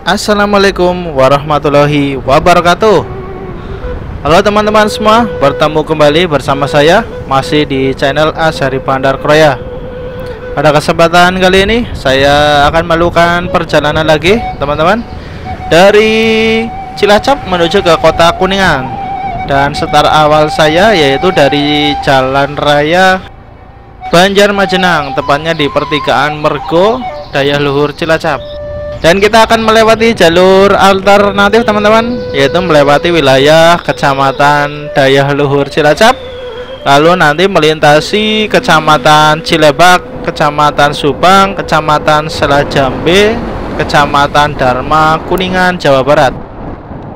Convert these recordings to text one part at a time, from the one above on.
Assalamualaikum warahmatullahi wabarakatuh. Halo teman-teman semua, bertemu kembali bersama saya masih di channel Asyari Bandar Kroya. Pada kesempatan kali ini saya akan melakukan perjalanan lagi teman-teman, dari Cilacap menuju ke Kota Kuningan. Dan start awal saya yaitu dari Jalan Raya Banjarmajenang, tepatnya di pertigaan Mergo, Daya Luhur Cilacap. Dan kita akan melewati jalur alternatif teman-teman, yaitu melewati wilayah Kecamatan Daya Luhur Cilacap, lalu nanti melintasi Kecamatan Cilebak, Kecamatan Subang, Kecamatan Selajambe, Kecamatan Dharma, Kuningan, Jawa Barat.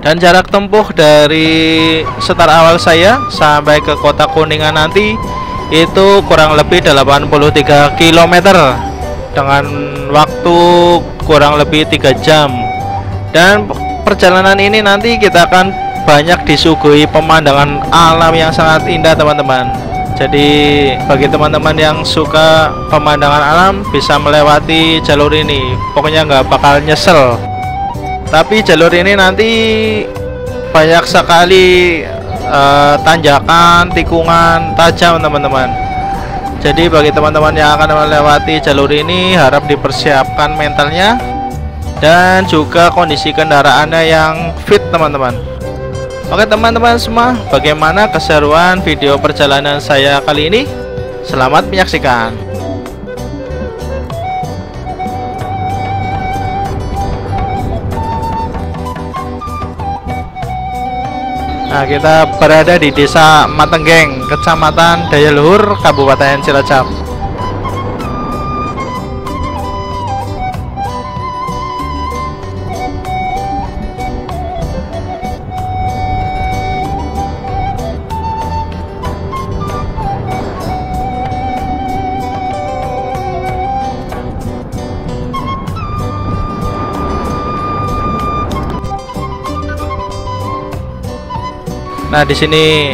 Dan jarak tempuh dari start awal saya sampai ke Kota Kuningan nanti itu kurang lebih 83 km dengan waktu kurang lebih 3 jam. Dan perjalanan ini nanti kita akan banyak disuguhi pemandangan alam yang sangat indah teman-teman. Jadi bagi teman-teman yang suka pemandangan alam bisa melewati jalur ini, pokoknya nggak bakal nyesel. Tapi jalur ini nanti banyak sekali tanjakan, tikungan tajam teman-teman. Jadi bagi teman-teman yang akan melewati jalur ini harap dipersiapkan mentalnya dan juga kondisi kendaraannya yang fit teman-teman. Oke teman-teman semua, bagaimana keseruan video perjalanan saya kali ini? Selamat menyaksikan. Nah, kita berada di Desa Matenggeng, Kecamatan Daya Luhur, Kabupaten Cilacap. Nah, di sini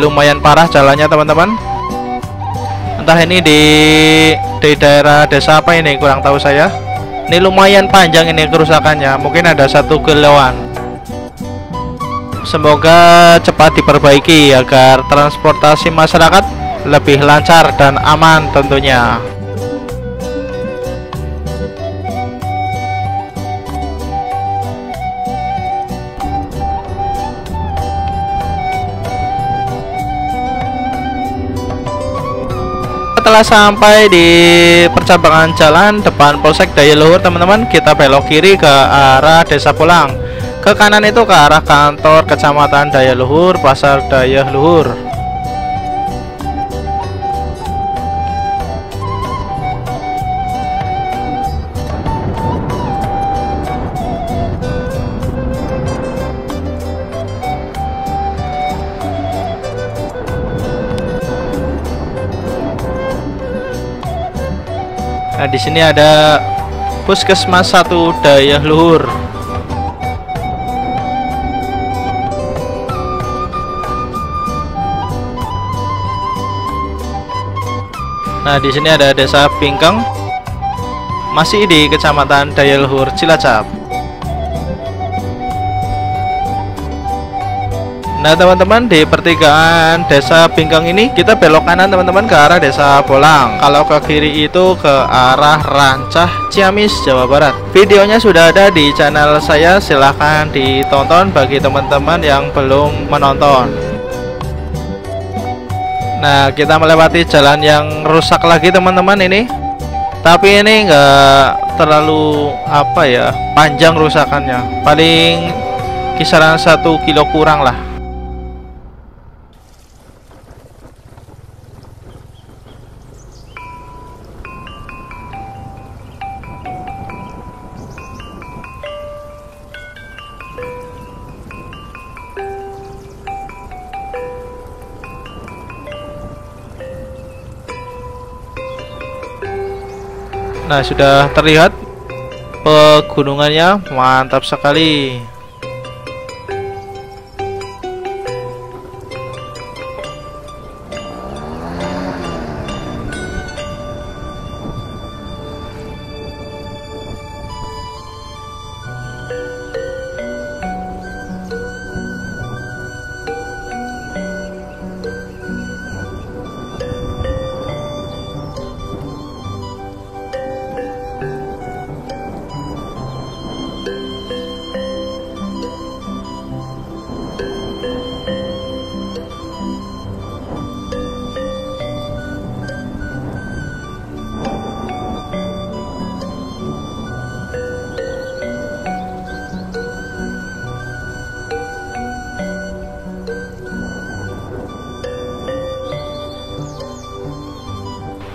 lumayan parah jalannya teman-teman. Entah ini di daerah desa apa ini, kurang tahu saya. Ini lumayan panjang ini kerusakannya, mungkin ada 1 kiloan. Semoga cepat diperbaiki agar transportasi masyarakat lebih lancar dan aman tentunya. Setelah sampai di percabangan jalan depan Polsek Daya Luhur teman-teman, kita belok kiri ke arah Desa Pulang. Ke kanan itu ke arah kantor Kecamatan Daya Luhur, Pasar Daya Luhur. Nah, di sini ada Puskesmas 1 Daya Luhur. Nah, di sini ada Desa Pingkeng, masih di Kecamatan Daya Luhur Cilacap. Nah teman-teman, di pertigaan Desa Pingkeng ini kita belok kanan teman-teman ke arah Desa Bolang. Kalau ke kiri itu ke arah Rancah, Ciamis, Jawa Barat. Videonya sudah ada di channel saya, silahkan ditonton bagi teman-teman yang belum menonton. Nah, kita melewati jalan yang rusak lagi teman-teman ini. Tapi ini enggak terlalu panjang rusakannya, paling kisaran 1 kilo kurang lah. Nah, sudah terlihat pegunungannya, mantap sekali.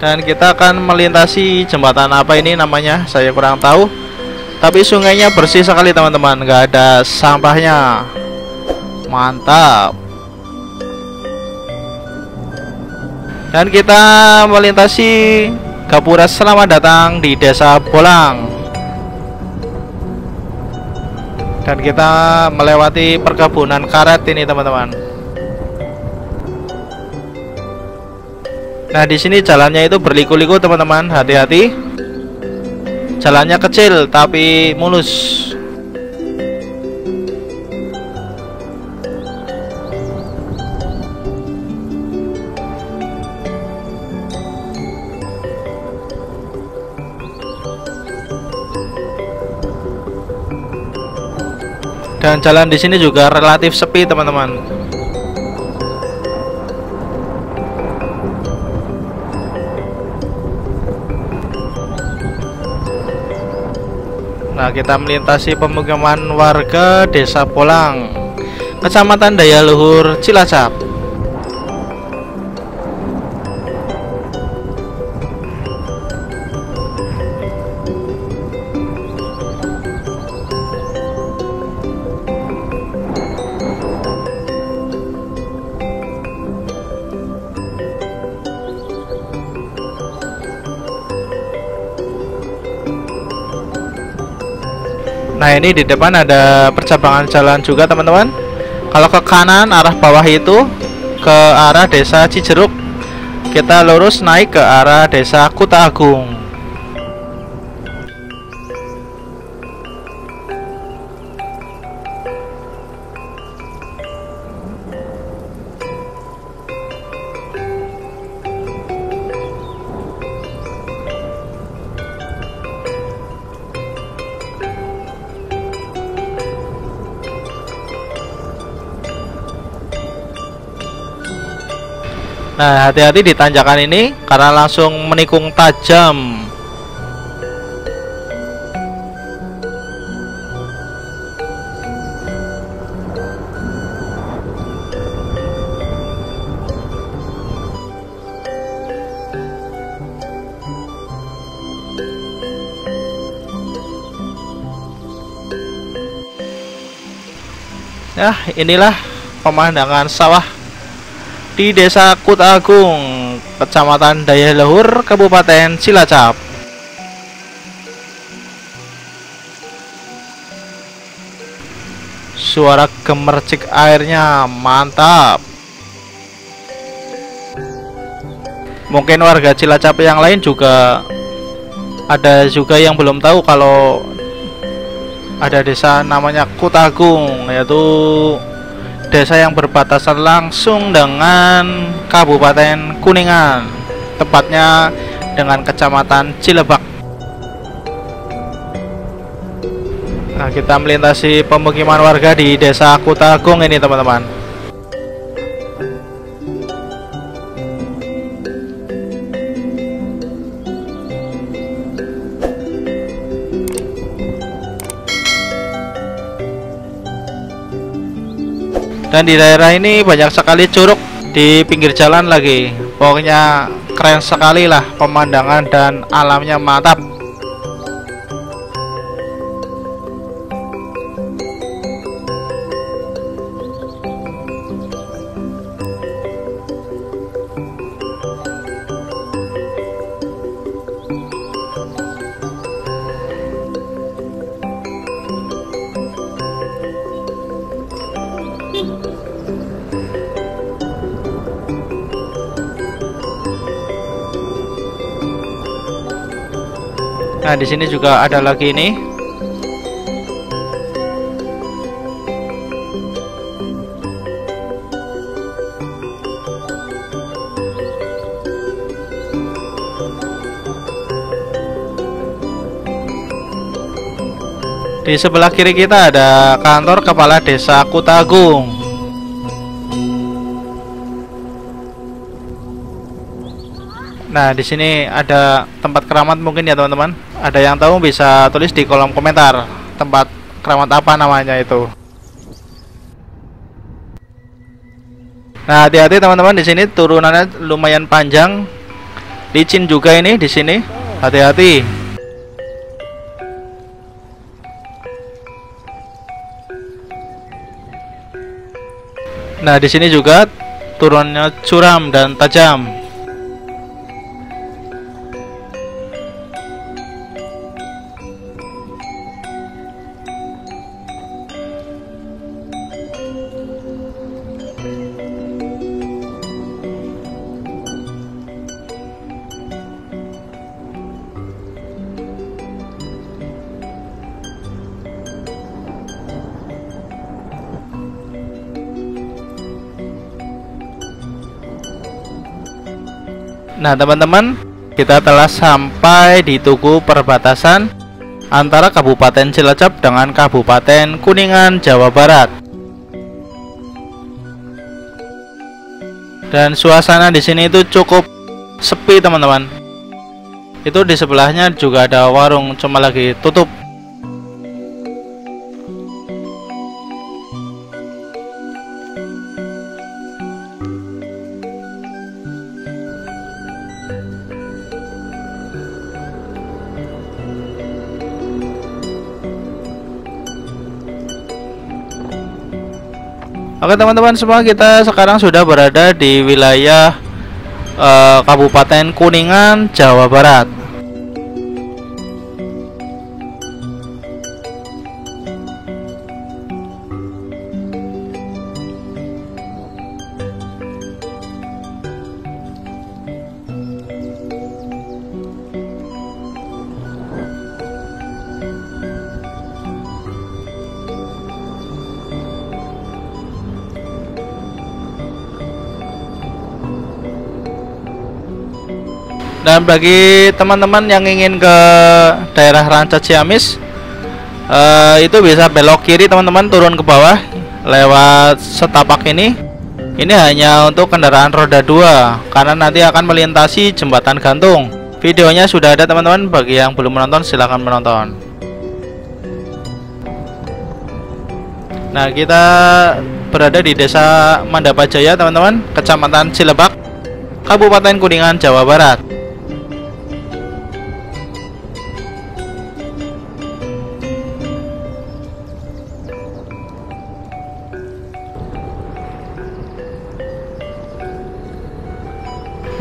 Dan kita akan melintasi jembatan apa ini namanya, saya kurang tahu. Tapi sungainya bersih sekali teman-teman, nggak ada sampahnya. Mantap. Dan kita melintasi gapura selamat datang di Desa Bolang. Dan kita melewati perkebunan karet ini teman-teman. Nah, di sini jalannya itu berliku-liku teman-teman, hati-hati. Jalannya kecil tapi mulus. Dan jalan di sini juga relatif sepi teman-teman. Nah, kita melintasi pemukiman warga Desa Bolang, Kecamatan Daya Luhur, Cilacap. Nah, ini di depan ada percabangan jalan juga teman-teman. Kalau ke kanan arah bawah itu ke arah Desa Cijeruk. Kita lurus naik ke arah Desa Kuta Agung. Nah, hati-hati di tanjakan ini karena langsung menikung tajam. Nah, inilah pemandangan sawah di Desa Kuta Agung, Kecamatan Daya Luhur, Kabupaten Cilacap. Suara gemercik airnya mantap. Mungkin warga Cilacap yang lain juga ada juga yang belum tahu kalau ada desa namanya Kuta Agung, yaitu desa yang berbatasan langsung dengan Kabupaten Kuningan, tepatnya dengan Kecamatan Cilebak. Nah, kita melintasi pemukiman warga di Desa Kuta Agung ini teman-teman. Dan di daerah ini banyak sekali curug di pinggir jalan lagi. Pokoknya keren sekali lah pemandangan dan alamnya mantap. Nah, di sini juga ada lagi ini. Di sebelah kiri kita ada kantor Kepala Desa Kuta Agung. Nah, di sini ada tempat keramat mungkin ya teman-teman. Ada yang tahu bisa tulis di kolom komentar tempat keramat apa namanya itu. Nah, hati-hati teman-teman, di sini turunannya lumayan panjang. licin juga ini di sini. Hati-hati. Nah, di sini juga turunnya curam dan tajam. Nah teman-teman, kita telah sampai di tugu perbatasan antara Kabupaten Cilacap dengan Kabupaten Kuningan, Jawa Barat. Dan suasana di sini itu cukup sepi teman-teman. Itu di sebelahnya juga ada warung, cuma lagi tutup. Oke teman-teman semua, kita sekarang sudah berada di wilayah Kabupaten Kuningan, Jawa Barat. Dan bagi teman-teman yang ingin ke daerah Ranca Ciamis, itu bisa belok kiri teman-teman, turun ke bawah lewat setapak ini. Ini hanya untuk kendaraan roda 2 karena nanti akan melintasi jembatan gantung. Videonya sudah ada teman-teman, bagi yang belum menonton silahkan menonton. Nah, kita berada di Desa Mandapajaya teman-teman, Kecamatan Cilebak, Kabupaten Kuningan, Jawa Barat.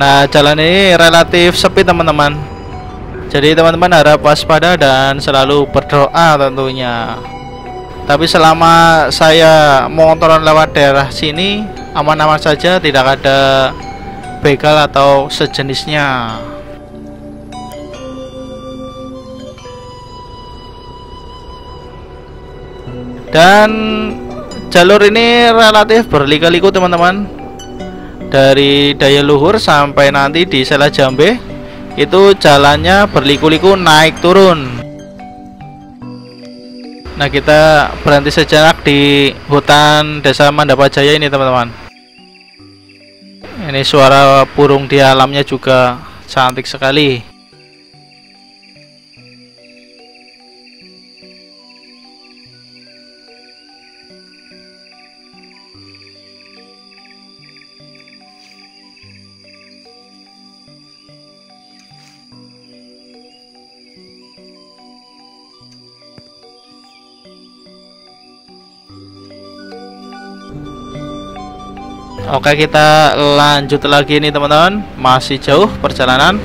Nah, jalan ini relatif sepi teman-teman. Jadi teman-teman harap waspada dan selalu berdoa tentunya. Tapi selama saya motoran lewat daerah sini aman-aman saja, tidak ada begal atau sejenisnya. Dan jalur ini relatif berliku-liku teman-teman. Dari Daya Luhur sampai nanti di Sela Jambe itu jalannya berliku-liku naik turun. Nah, kita berhenti sejenak di hutan Desa Mandapajaya ini teman-teman. Ini suara burung di alamnya juga cantik sekali. Oke, kita lanjut lagi nih teman-teman, masih jauh perjalanan.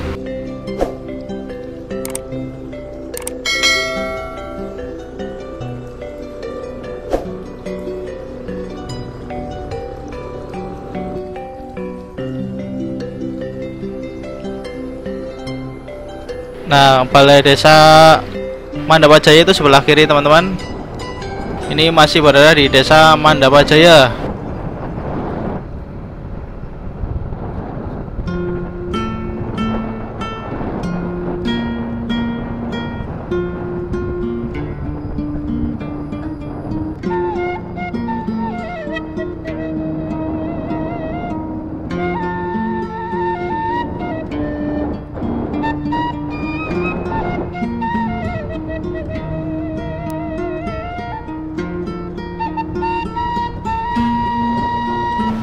Nah, Balai Desa Mandapajaya itu sebelah kiri teman-teman. Ini masih berada di Desa Mandapajaya.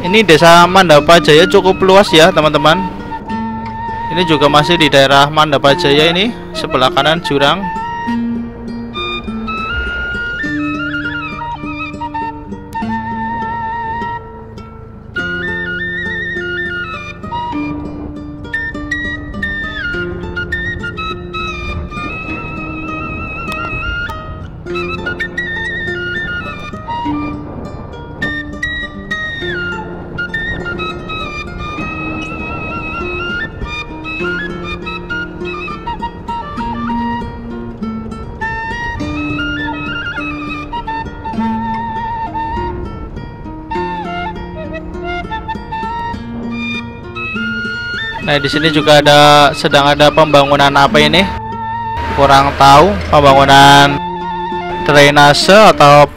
Ini Desa Mandapajaya cukup luas ya teman-teman. Ini juga masih di daerah Mandapajaya, ini sebelah kanan jurang. Nah, di sini juga sedang ada pembangunan apa ini? Kurang tahu, pembangunan drainase atau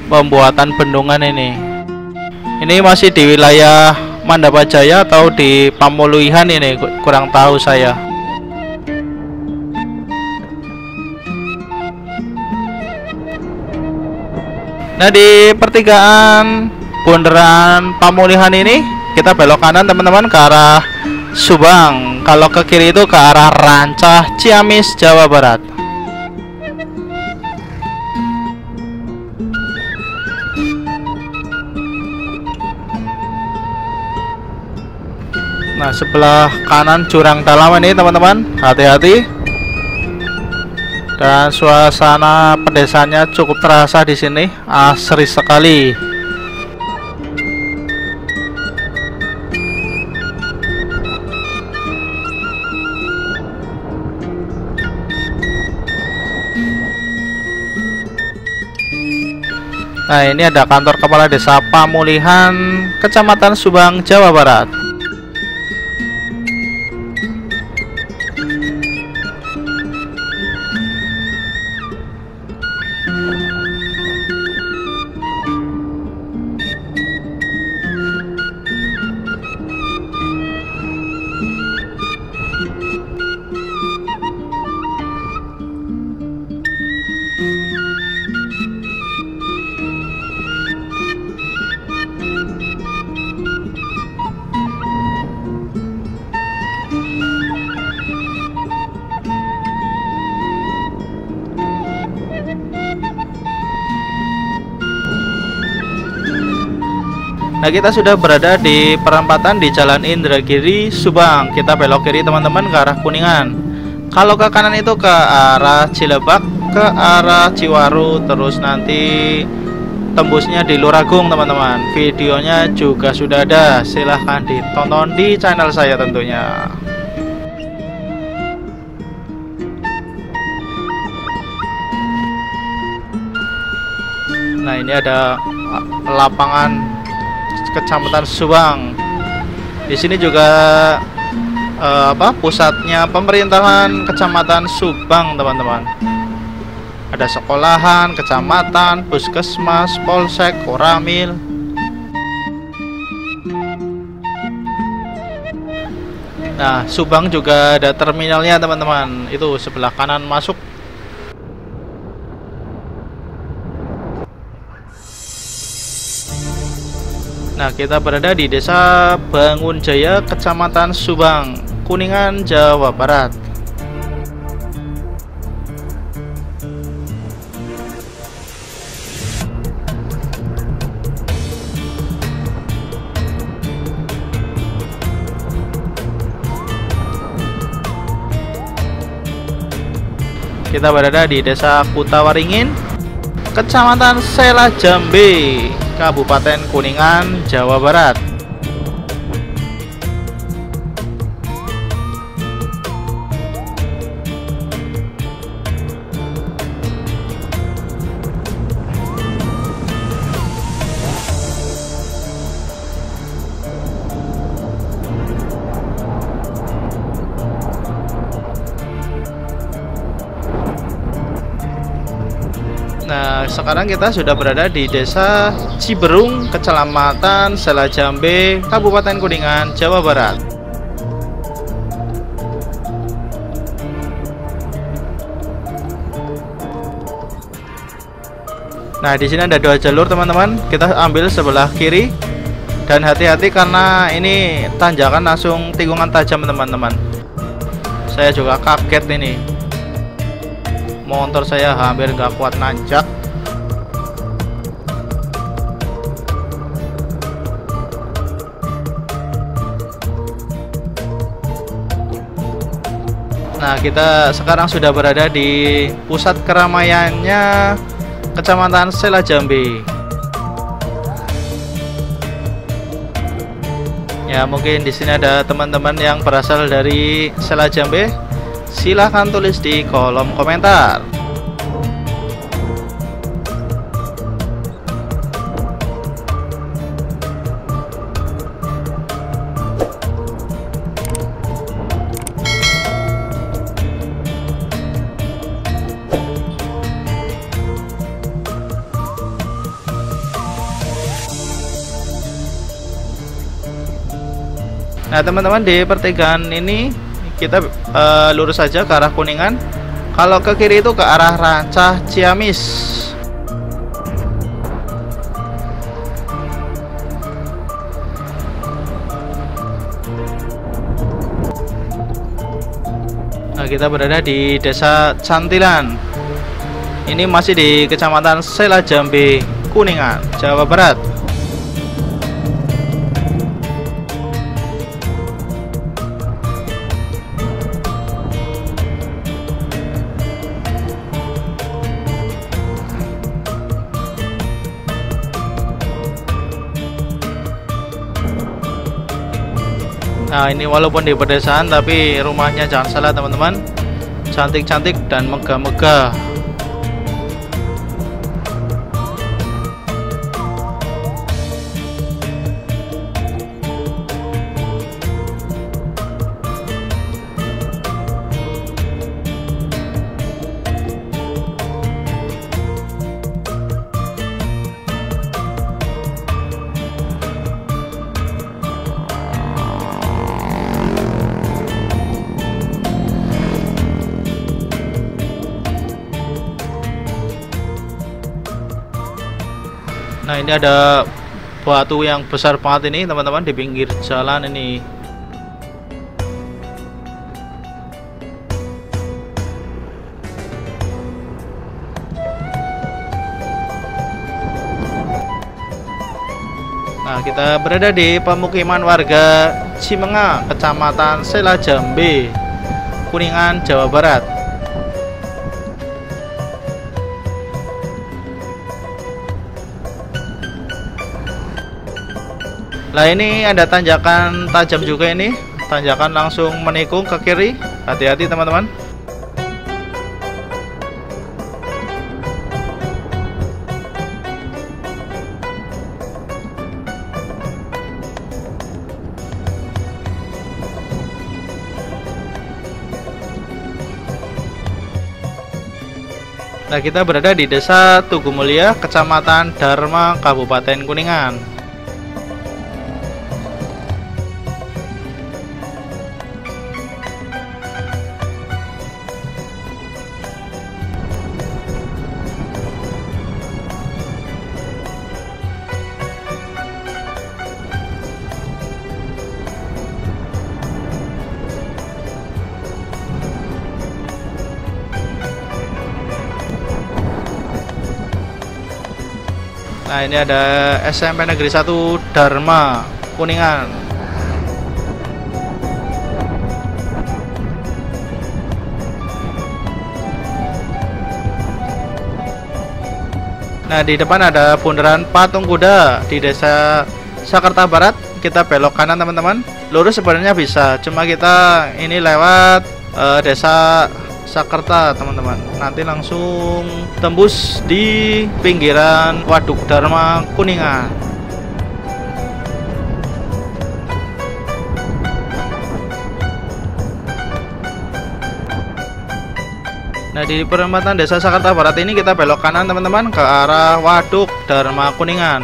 pembuatan bendungan ini. Ini masih di wilayah Mandapajaya atau di Pamuluihan ini, kurang tahu saya. Nah, di pertigaan bundaran Pamulihan ini kita belok kanan teman-teman ke arah Subang. Kalau ke kiri itu ke arah Rancah, Ciamis, Jawa Barat. Nah, sebelah kanan jurang dalam ini teman-teman, hati-hati. Dan suasana pedesanya cukup terasa di sini, asri sekali. Nah, ini ada kantor kepala desa Pamulihan, Kecamatan Subang, Jawa Barat. Nah, kita sudah berada di perempatan di Jalan Indragiri, Subang. Kita belok kiri teman-teman ke arah Kuningan. Kalau ke kanan itu ke arah Cilebak, ke arah Ciwaru, terus nanti tembusnya di Luragung teman-teman. Videonya juga sudah ada, silahkan ditonton di channel saya tentunya. Nah, ini ada lapangan Kecamatan Subang. Di sini juga pusatnya pemerintahan Kecamatan Subang teman-teman. Ada sekolahan, kecamatan, puskesmas, polsek, koramil. Nah, Subang juga ada terminalnya teman-teman. Itu sebelah kanan masuk. Nah, kita berada di Desa Bangunjaya, Kecamatan Subang, Kuningan, Jawa Barat. Kita berada di Desa Kutawaringin, Kecamatan Sela Jambe, Kabupaten Kuningan, Jawa Barat. Nah, sekarang kita sudah berada di Desa Ciberung, Kecamatan Sela Jambe, Kabupaten Kuningan, Jawa Barat. Nah, di sini ada 2 jalur teman-teman. Kita ambil sebelah kiri dan hati-hati karena ini tanjakan langsung tikungan tajam teman-teman. Saya juga kaget ini. Motor saya hampir nggak kuat nanjak. Nah, kita sekarang sudah berada di pusat keramaiannya Kecamatan Sela Jambe. Ya, mungkin di sini ada teman-teman yang berasal dari Sela Jambe. Silahkan tulis di kolom komentar. Nah, teman-teman, di pertigaan ini kita lurus saja ke arah Kuningan. Kalau ke kiri itu ke arah Rancah Ciamis. Nah, kita berada di Desa Cantilan. Ini masih di Kecamatan Sela Jambe, Kuningan, Jawa Barat. Nah, ini walaupun di pedesaan tapi rumahnya jangan salah teman-teman, cantik-cantik dan megah-megah. Nah, ini ada batu yang besar banget ini teman-teman di pinggir jalan ini. Nah, kita berada di pemukiman warga Cimenga, Kecamatan Sela Jambe, Kuningan, Jawa Barat. Nah, ini ada tanjakan tajam juga ini, tanjakan langsung menikung ke kiri. Hati-hati teman-teman. Nah, kita berada di Desa Tugu Mulia, Kecamatan Dharma, Kabupaten Kuningan. Nah, ini ada SMP Negeri 1 Dharma, Kuningan. Nah, di depan ada bundaran patung kuda di Desa Sakerta Barat. Kita belok kanan teman-teman. Lurus sebenarnya bisa, cuma kita ini lewat Desa Sakerta teman-teman. Nanti langsung tembus di pinggiran Waduk Dharma Kuningan. Nah, di perempatan Desa Sakerta Barat ini kita belok kanan teman-teman ke arah Waduk Dharma Kuningan.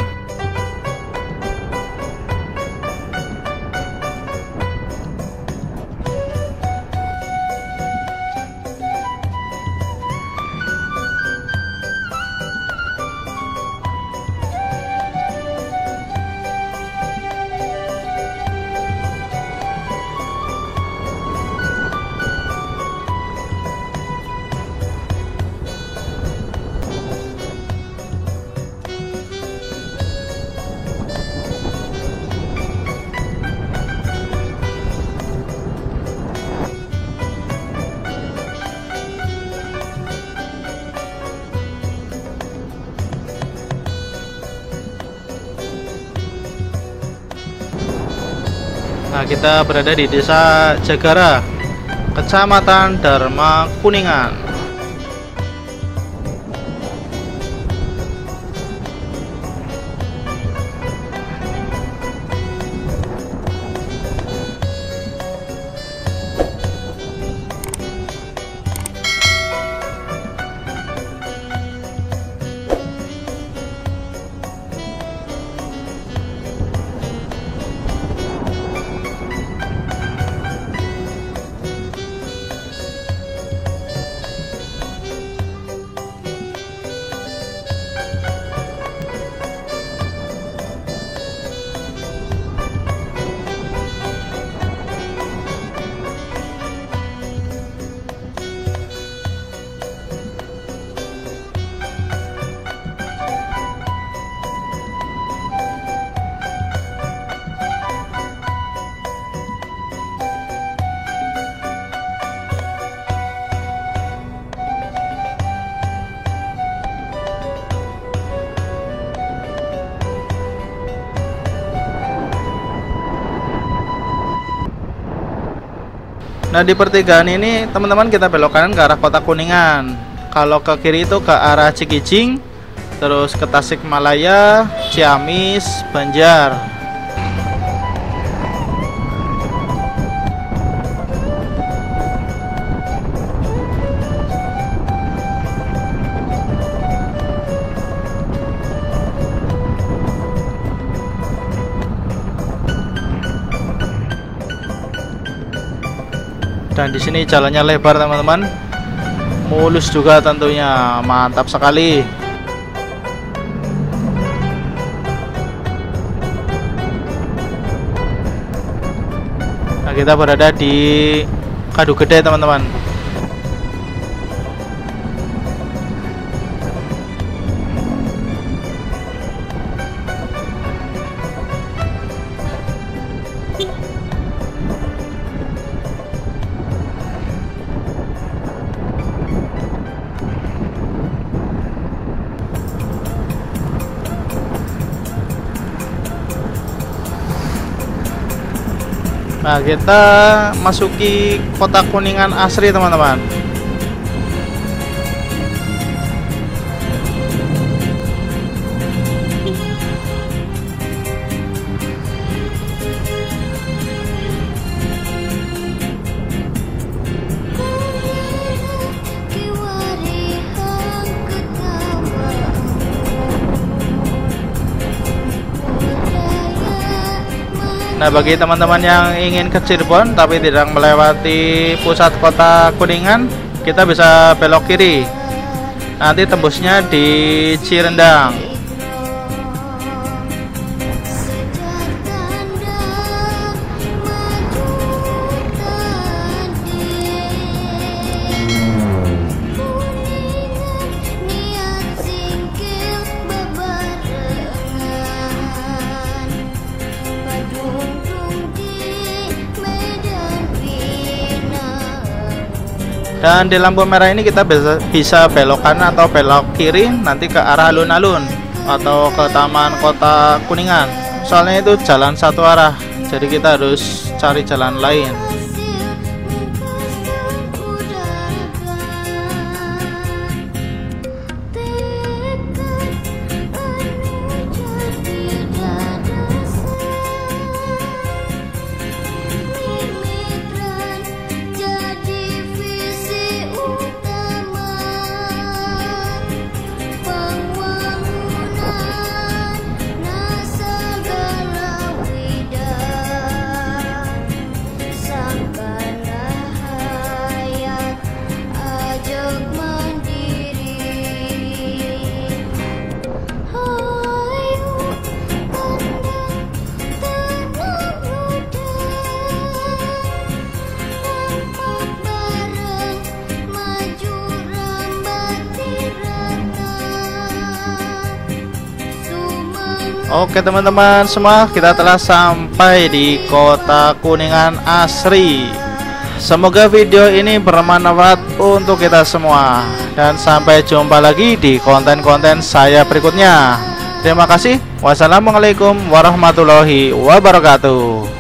kita berada di Desa Jagara, Kecamatan Dharma Kuningan. Nah, di pertigaan ini teman-teman kita belok kanan ke arah Kota Kuningan. Kalau ke kiri itu ke arah Cikijing, terus ke Tasikmalaya, Ciamis, Banjar. Dan di sini jalannya lebar teman-teman, mulus juga tentunya, mantap sekali. Nah, kita berada di Kadu Gede teman-teman. Nah, kita masuki Kota Kuningan asri teman-teman. Nah, bagi teman-teman yang ingin ke Cirebon tapi tidak melewati pusat Kota Kuningan, kita bisa belok kiri. Nanti tembusnya di Cirendang. Dan di lampu merah ini kita bisa belok kanan atau belok kiri nanti ke arah alun-alun atau ke Taman Kota Kuningan. Soalnya itu jalan satu arah, jadi kita harus cari jalan lain. Oke teman-teman semua, kita telah sampai di Kota Kuningan asri. Semoga video ini bermanfaat untuk kita semua. Dan sampai jumpa lagi di konten-konten saya berikutnya. Terima kasih. Wassalamualaikum warahmatullahi wabarakatuh.